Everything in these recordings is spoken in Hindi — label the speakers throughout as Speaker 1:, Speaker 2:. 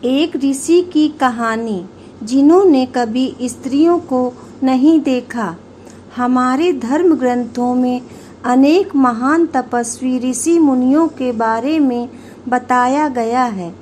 Speaker 1: एक ऋषि की कहानी जिन्होंने कभी स्त्रियों को नहीं देखा। हमारे धर्म ग्रंथों में अनेक महान तपस्वी ऋषि मुनियों के बारे में बताया गया है।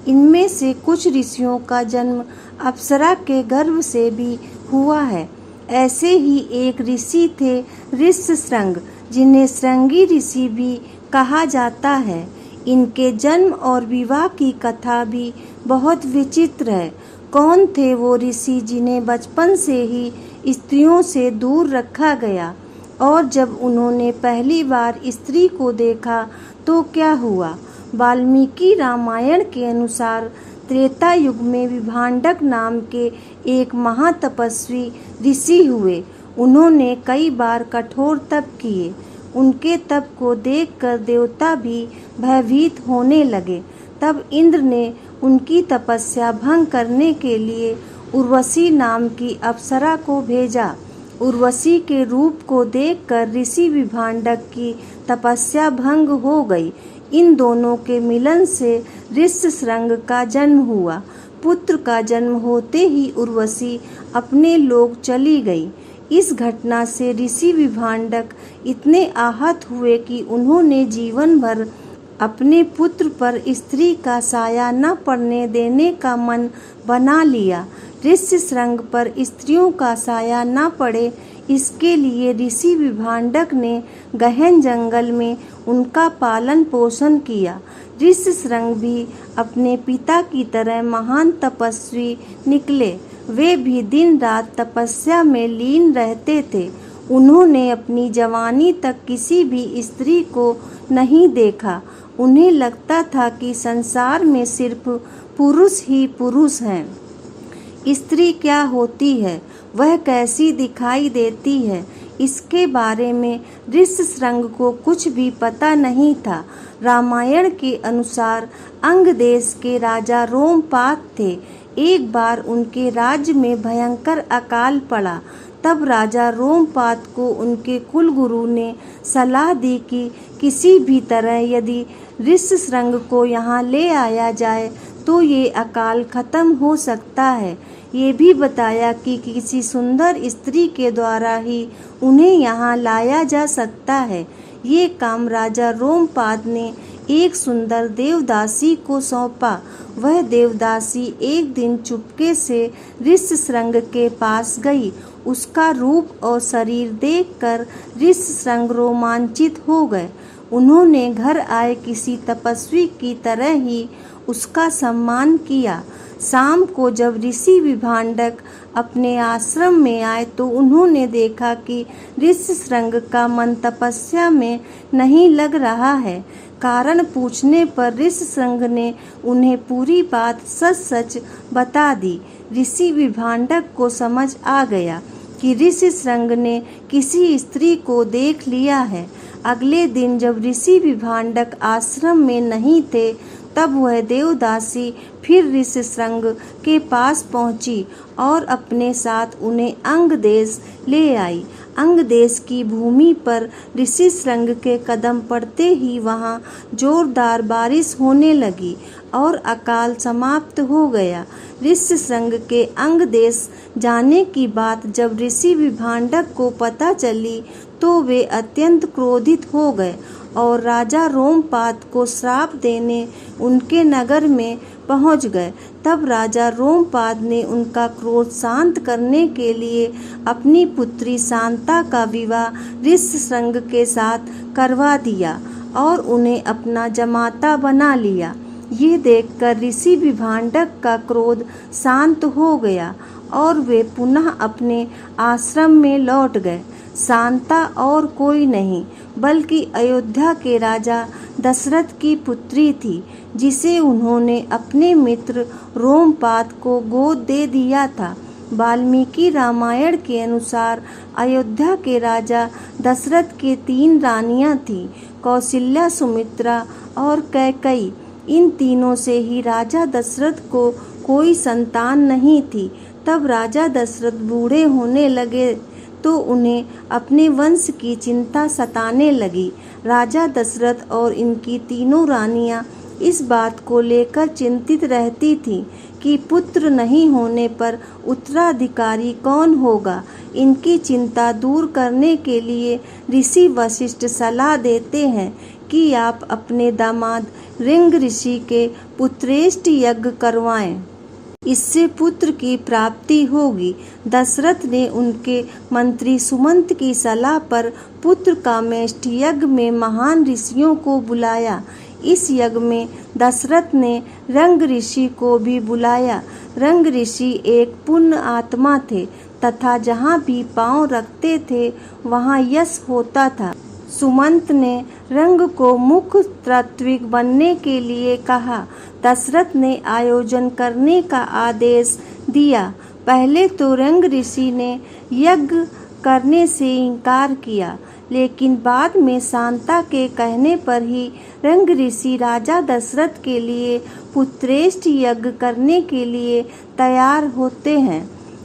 Speaker 1: इनमें से कुछ ऋषियों का जन्म अप्सरा के गर्भ से भी हुआ है। ऐसे ही एक ऋषि थे ऋष्यशृंग, जिन्हें श्रृंगी ऋषि भी कहा जाता है। इनके जन्म और विवाह की कथा भी बहुत विचित्र है। कौन थे वो ऋषि जिन्हें बचपन से ही स्त्रियों से दूर रखा गया, और जब उन्होंने पहली बार स्त्री को देखा तो क्या हुआ? वाल्मीकि रामायण के अनुसार त्रेता युग में विभांडक नाम के एक महातपस्वी ऋषि हुए। उन्होंने कई बार कठोर तप किए। उनके तप को देखकर देवता भी भयभीत होने लगे। तब इंद्र ने उनकी तपस्या भंग करने के लिए उर्वशी नाम की अप्सरा को भेजा। उर्वशी के रूप को देखकर ऋषि विभांडक की तपस्या भंग हो गई। इन दोनों के मिलन से ऋष्यशृंग का जन्म हुआ। पुत्र का जन्म होते ही उर्वशी अपने लोक चली गई। इस घटना से ऋषि विभांडक इतने आहत हुए कि उन्होंने जीवन भर अपने पुत्र पर स्त्री का साया न पड़ने देने का मन बना लिया। ऋष्यशृंग पर स्त्रियों का साया न पड़े, इसके लिए ऋषि विभांडक ने गहन जंगल में उनका पालन पोषण किया। ऋष्यशृंग भी अपने पिता की तरह महान तपस्वी निकले। वे भी दिन रात तपस्या में लीन रहते थे। उन्होंने अपनी जवानी तक किसी भी स्त्री को नहीं देखा। उन्हें लगता था कि संसार में सिर्फ पुरुष ही पुरुष हैं। स्त्री क्या होती है, वह कैसी दिखाई देती है, इसके बारे में ऋष्यशृंग को कुछ भी पता नहीं था। रामायण के अनुसार अंग देश के राजा रोमपाद थे। एक बार उनके राज्य में भयंकर अकाल पड़ा। तब राजा रोमपाद को उनके कुलगुरु ने सलाह दी कि किसी भी तरह यदि ऋष्यशृंग को यहाँ ले आया जाए तो ये अकाल खत्म हो सकता है। ये भी बताया कि किसी सुंदर स्त्री के द्वारा ही उन्हें यहाँ लाया जा सकता है। ये काम राजा रोमपाद ने एक सुंदर देवदासी को सौंपा। वह देवदासी एक दिन चुपके से ऋष्यशृंग के पास गई। उसका रूप और शरीर देखकर ऋष्यशृंग रोमांचित हो गए। उन्होंने घर आए किसी तपस्वी की तरह ही उसका सम्मान किया। शाम को जब ऋषि विभांडक अपने आश्रम में आए तो उन्होंने देखा कि ऋष्यशृंग का मन तपस्या में नहीं लग रहा है। कारण पूछने पर ऋष्यशृंग ने उन्हें पूरी बात सच सच बता दी। ऋषि विभांडक को समझ आ गया कि ऋष्यशृंग ने किसी स्त्री को देख लिया है। अगले दिन जब ऋषि विभांडक आश्रम में नहीं थे तब वह देवदासी फिर ऋष्यशृंग के पास पहुंची और अपने साथ उन्हें अंग देश ले आई। अंग देश की भूमि पर ऋष्यशृंग के कदम पड़ते ही वहां जोरदार बारिश होने लगी और अकाल समाप्त हो गया। ऋष्यशृंग के अंग देश जाने की बात जब ऋषि विभांडक को पता चली तो वे अत्यंत क्रोधित हो गए और राजा रोमपाद को श्राप देने उनके नगर में पहुंच गए। तब राजा रोमपाद ने उनका क्रोध शांत करने के लिए अपनी पुत्री शांता का विवाह ऋष्यशृंग के साथ करवा दिया और उन्हें अपना जमाता बना लिया। ये देखकर ऋषि विभांडक का क्रोध शांत हो गया और वे पुनः अपने आश्रम में लौट गए। शांता और कोई नहीं बल्कि अयोध्या के राजा दशरथ की पुत्री थी, जिसे उन्होंने अपने मित्र रोमपाद को गोद दे दिया था। वाल्मीकि रामायण के अनुसार अयोध्या के राजा दशरथ के 3 रानियां थीं, कौशल्या, सुमित्रा और कैकई। इन तीनों से ही राजा दशरथ को कोई संतान नहीं थी। तब राजा दशरथ बूढ़े होने लगे तो उन्हें अपने वंश की चिंता सताने लगी। राजा दशरथ और इनकी तीनों रानियां इस बात को लेकर चिंतित रहती थीं कि पुत्र नहीं होने पर उत्तराधिकारी कौन होगा। इनकी चिंता दूर करने के लिए ऋषि वशिष्ठ सलाह देते हैं कि आप अपने दामाद रिंग ऋषि के पुत्रेष्ट यज्ञ करवाएं। इससे पुत्र की प्राप्ति होगी। दशरथ ने उनके मंत्री सुमंत की सलाह पर पुत्र कामेष्टि यज्ञ में महान ऋषियों को बुलाया। इस यज्ञ में दशरथ ने रंग ऋषि को भी बुलाया। रंग ऋषि एक पुण्य आत्मा थे तथा जहाँ भी पांव रखते थे वहाँ यश होता था। सुमंत ने रंग को मुख्य ऋत्विक बनने के लिए कहा। दशरथ ने आयोजन करने का आदेश दिया। पहले तो रंग ऋषि ने यज्ञ करने से इनकार किया, लेकिन बाद में शांता के कहने पर ही रंग ऋषि राजा दशरथ के लिए पुत्रेष्ट यज्ञ करने के लिए तैयार होते हैं।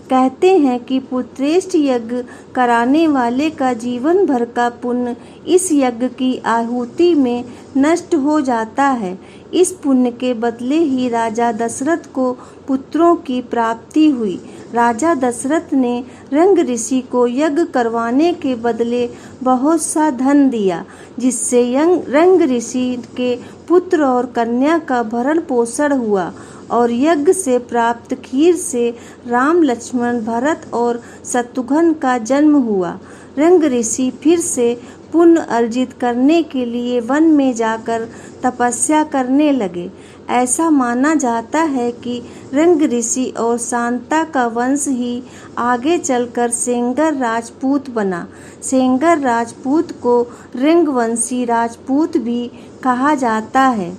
Speaker 1: कहते हैं कि पुत्रेष्ट यज्ञ कराने वाले का जीवन भर का पुण्य इस यज्ञ की आहुति में नष्ट हो जाता है। इस पुण्य के बदले ही राजा दशरथ को पुत्रों की प्राप्ति हुई। राजा दशरथ ने रंग ऋषि को यज्ञ करवाने के बदले बहुत सा धन दिया, जिससे रंग ऋषि के पुत्र और कन्या का भरण पोषण हुआ और यज्ञ से प्राप्त खीर से राम, लक्ष्मण, भरत और शत्रुघ्न का जन्म हुआ। रंग ऋषि फिर से पुण्य अर्जित करने के लिए वन में जाकर तपस्या करने लगे। ऐसा माना जाता है कि रंग ऋषि और शांता का वंश ही आगे चलकर सेंगर राजपूत बना। सेंगर राजपूत को रंगवंशी राजपूत भी कहा जाता है।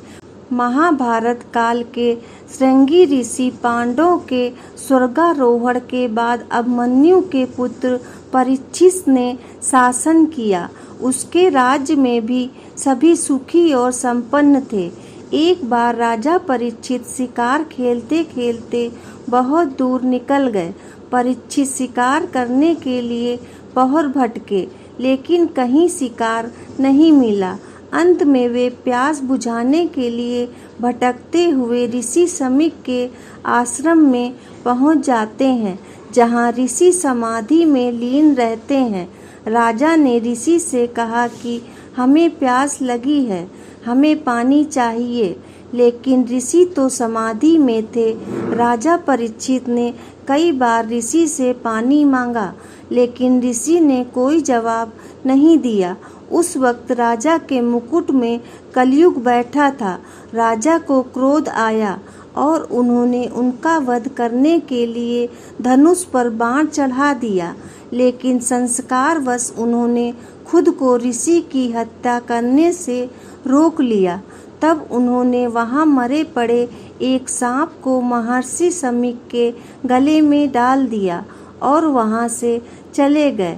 Speaker 1: महाभारत काल के श्रृंगी ऋषि पांडवों के स्वर्गारोहण के बाद अभिमन्यु के पुत्र परीक्षित ने शासन किया। उसके राज्य में भी सभी सुखी और संपन्न थे। एक बार राजा परीक्षित शिकार खेलते खेलते बहुत दूर निकल गए। परीक्षित शिकार करने के लिए बहुत भटके, लेकिन कहीं शिकार नहीं मिला। अंत में वे प्यास बुझाने के लिए भटकते हुए ऋषि शमीक के आश्रम में पहुंच जाते हैं, जहां ऋषि समाधि में लीन रहते हैं। राजा ने ऋषि से कहा कि हमें प्यास लगी है, हमें पानी चाहिए, लेकिन ऋषि तो समाधि में थे। राजा परीक्षित ने कई बार ऋषि से पानी मांगा, लेकिन ऋषि ने कोई जवाब नहीं दिया। उस वक्त राजा के मुकुट में कलयुग बैठा था। राजा को क्रोध आया और उन्होंने उनका वध करने के लिए धनुष पर बाण चढ़ा दिया, लेकिन संस्कारवश उन्होंने खुद को ऋषि की हत्या करने से रोक लिया। तब उन्होंने वहां मरे पड़े एक सांप को महर्षि शमीक के गले में डाल दिया और वहां से चले गए।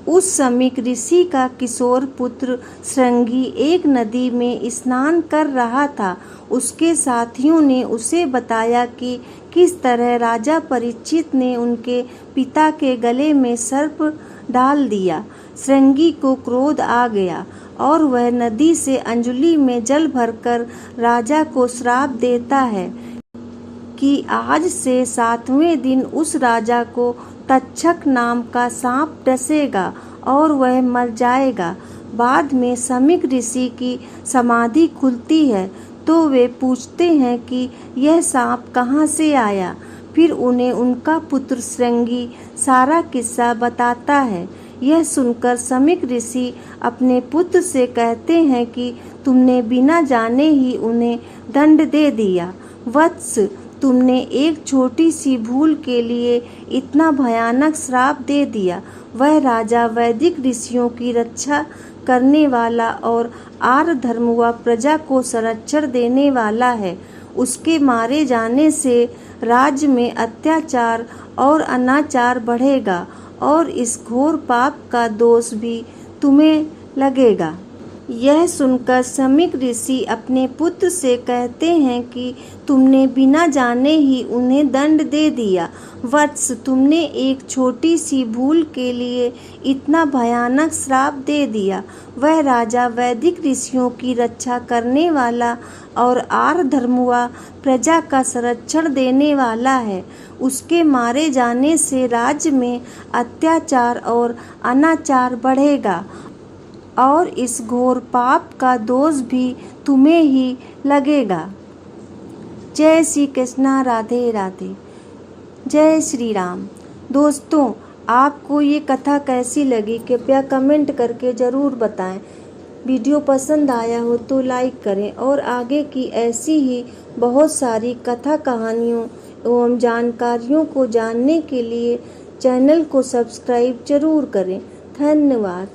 Speaker 1: उस शमीक ऋषि का किशोर पुत्र श्रृंगी एक नदी में स्नान कर रहा था। उसके साथियों ने उसे बताया कि किस तरह राजा परीक्षित ने उनके पिता के गले में सर्प डाल दिया। श्रृंगी को क्रोध आ गया और वह नदी से अंजलि में जल भरकर राजा को श्राप देता है कि आज से 7वें दिन उस राजा को तक्षक नाम का सांप डसेगा और वह मर जाएगा। बाद में शमीक ऋषि की समाधि खुलती है तो वे पूछते हैं कि यह सांप कहाँ से आया। फिर उन्हें उनका पुत्र श्रृंगी सारा किस्सा बताता है। यह सुनकर शमीक ऋषि अपने पुत्र से कहते हैं कि तुमने बिना जाने ही उन्हें दंड दे दिया। वत्स, तुमने एक छोटी सी भूल के लिए इतना भयानक श्राप दे दिया। वह राजा वैदिक ऋषियों की रक्षा करने वाला और आर्य धर्म व प्रजा को संरक्षण देने वाला है। उसके मारे जाने से राज्य में अत्याचार और अनाचार बढ़ेगा और इस घोर पाप का दोष भी तुम्हें लगेगा। यह सुनकर शमीक ऋषि अपने पुत्र से कहते हैं कि तुमने बिना जाने ही उन्हें दंड दे दिया। वत्स, तुमने एक छोटी सी भूल के लिए इतना भयानक श्राप दे दिया। वह राजा वैदिक ऋषियों की रक्षा करने वाला और आर्धधर्मुआ प्रजा का संरक्षण देने वाला है। उसके मारे जाने से राज्य में अत्याचार और अनाचार बढ़ेगा और इस घोर पाप का दोष भी तुम्हें ही लगेगा। जय श्री कृष्णा। राधे राधे। जय श्री राम। दोस्तों, आपको ये कथा कैसी लगी कृपया कमेंट करके ज़रूर बताएं। वीडियो पसंद आया हो तो लाइक करें और आगे की ऐसी ही बहुत सारी कथा कहानियों एवं जानकारियों को जानने के लिए चैनल को सब्सक्राइब जरूर करें। धन्यवाद।